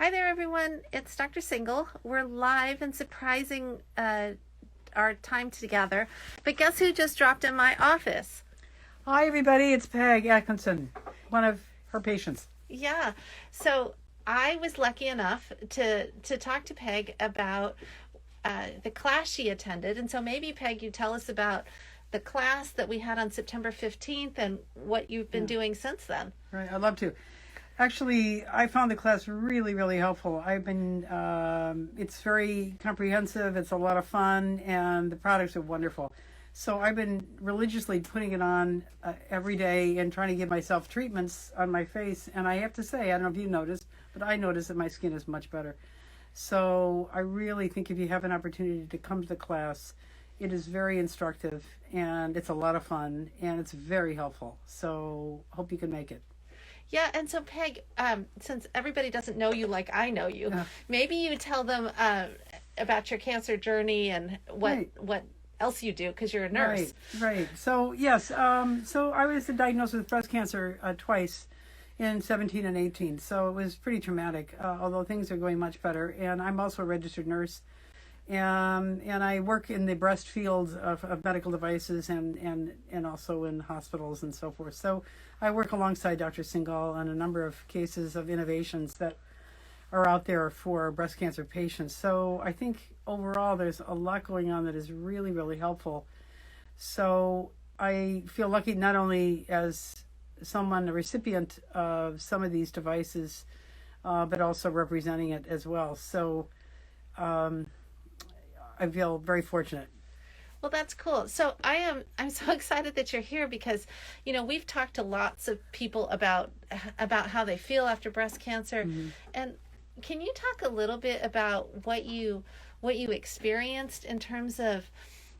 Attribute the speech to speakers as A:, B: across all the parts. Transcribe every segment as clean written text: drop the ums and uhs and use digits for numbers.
A: Hi there, everyone. It's Dr. Single. We're live and surprising our time together. But guess who just dropped in my office?
B: Hi, everybody. It's Peg Atkinson, one of her patients.
A: Yeah. So I was lucky enough to talk to Peg about the class she attended. And so maybe, Peg, you tell us about the class that we had on September 15th and what you've been doing since then.
B: Right. I'd love to. Actually, I found the class really, really helpful. It's very comprehensive. It's a lot of fun, and the products are wonderful. So I've been religiously putting it on every day and trying to give myself treatments on my face. And I have to say, I don't know if you noticed, but I noticed that my skin is much better. So I really think if you have an opportunity to come to the class, it is very instructive, and it's a lot of fun, and it's very helpful. So hope you can make it.
A: Yeah, and so Peg, since everybody doesn't know you like I know you, maybe you tell them about your cancer journey and what else you do, because you're a nurse.
B: Right. So yes, so I was diagnosed with breast cancer twice in 17 and 18. So it was pretty traumatic, although things are going much better. And I'm also a registered nurse. And I work in the breast field of medical devices and also in hospitals and so forth. So I work alongside Dr. Singal on a number of cases of innovations that are out there for breast cancer patients. So I think overall there's a lot going on that is really, really helpful. So I feel lucky not only as someone, a recipient of some of these devices, but also representing it as well. So I feel very fortunate.
A: Well, that's cool. So I'm so excited that you're here because, we've talked to lots of people about how they feel after breast cancer. Mm-hmm. And can you talk a little bit about what you experienced in terms of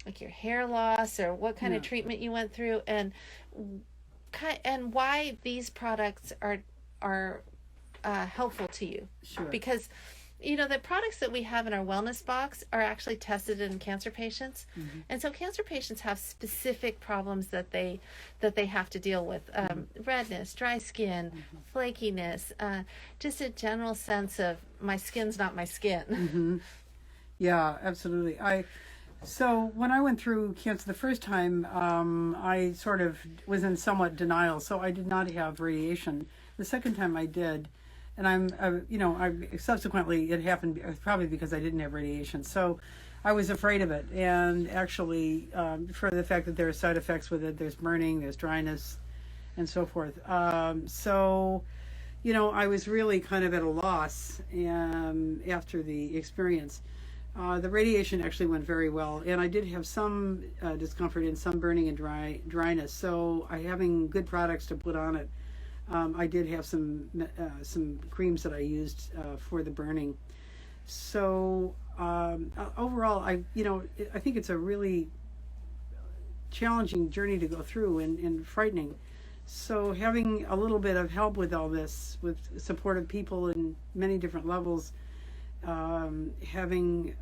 A: like your hair loss or what kind of treatment you went through and why these products are helpful to you?
B: Sure.
A: Because the products that we have in our wellness box are actually tested in cancer patients. Mm-hmm. And so cancer patients have specific problems that they have to deal with. Redness, dry skin, flakiness, just a general sense of my skin's not my skin.
B: Mm-hmm. Yeah, absolutely. So when I went through cancer the first time, I sort of was in somewhat denial. So I did not have radiation. The second time I did. And I subsequently it happened probably because I didn't have radiation. So I was afraid of it. And actually, for the fact that there are side effects with it, there's burning, there's dryness, and so forth. So I was really kind of at a loss after the experience. The radiation actually went very well. And I did have some discomfort and some burning and dryness. So having good products to put on it, I did have some creams that I used for the burning. So overall, I think it's a really challenging journey to go through and frightening. So having a little bit of help with all this, with supportive people in many different levels, having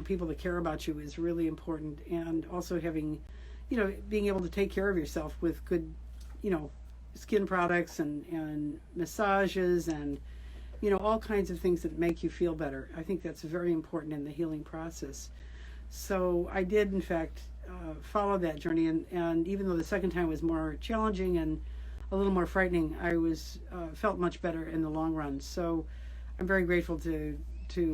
B: people that care about you is really important, and also having being able to take care of yourself with good skin products and massages and all kinds of things that make you feel better. I think that's very important in the healing process. So I did in fact follow that journey, and even though the second time was more challenging and a little more frightening, I was felt much better in the long run. So I'm very grateful to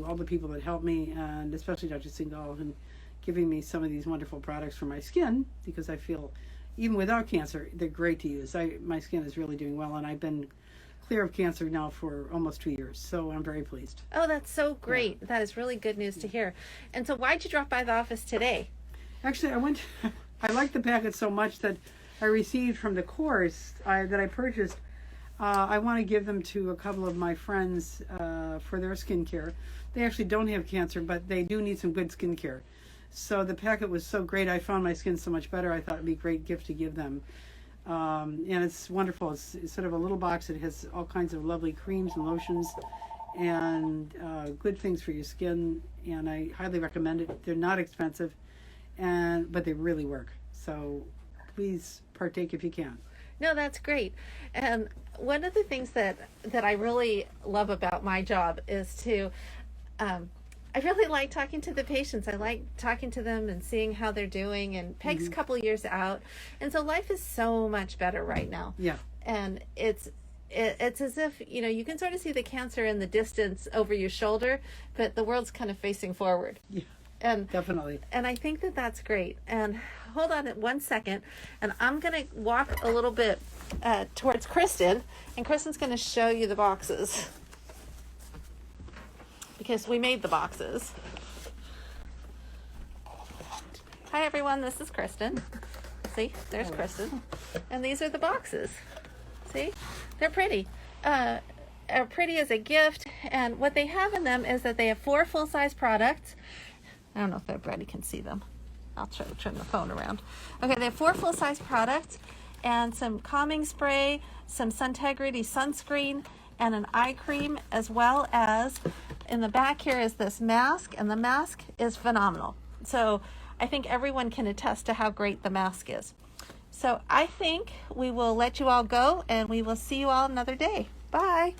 B: all the people that helped me, and especially Dr. Singal, and giving me some of these wonderful products for my skin, because I feel even without cancer, they're great to use. My skin is really doing well, and I've been clear of cancer now for almost 2 years, so I'm very pleased.
A: Oh, that's so great. Yeah. That is really good news to hear. And so why'd you drop by the office today?
B: Actually, I liked the packet so much that I received from the course that I purchased. I want to give them to a couple of my friends for their skincare. They actually don't have cancer, but they do need some good skincare. So the packet was so great. I found my skin so much better. I thought it'd be a great gift to give them. And it's wonderful. It's sort of a little box. It has all kinds of lovely creams and lotions and good things for your skin. And I highly recommend it. They're not expensive, but they really work. So please partake if you can.
A: No, that's great. And one of the things that I really love about my job is to I really like talking to the patients. I like talking to them and seeing how they're doing. And Peg's a couple years out, and so life is so much better right now.
B: Yeah.
A: And it's as if, you know, you can sort of see the cancer in the distance over your shoulder, but the world's kind of facing forward.
B: Yeah.
A: And
B: Definitely.
A: and I think that that's great. And hold on 1 second, and I'm going to walk a little bit towards Kristen, and Kristen's going to show you the boxes because we made the boxes. Hi everyone, this is Kristen. See, there's Kristen, and these are the boxes. See, they're pretty. Are pretty as a gift, and what they have in them is that they have 4 full-size products. I don't know if everybody can see them. I'll turn the phone around. Okay, they have 4 full-size products and some calming spray, some Suntegrity sunscreen, and an eye cream, as well as in the back here is this mask, and the mask is phenomenal. So I think everyone can attest to how great the mask is. So I think we will let you all go, and we will see you all another day. Bye.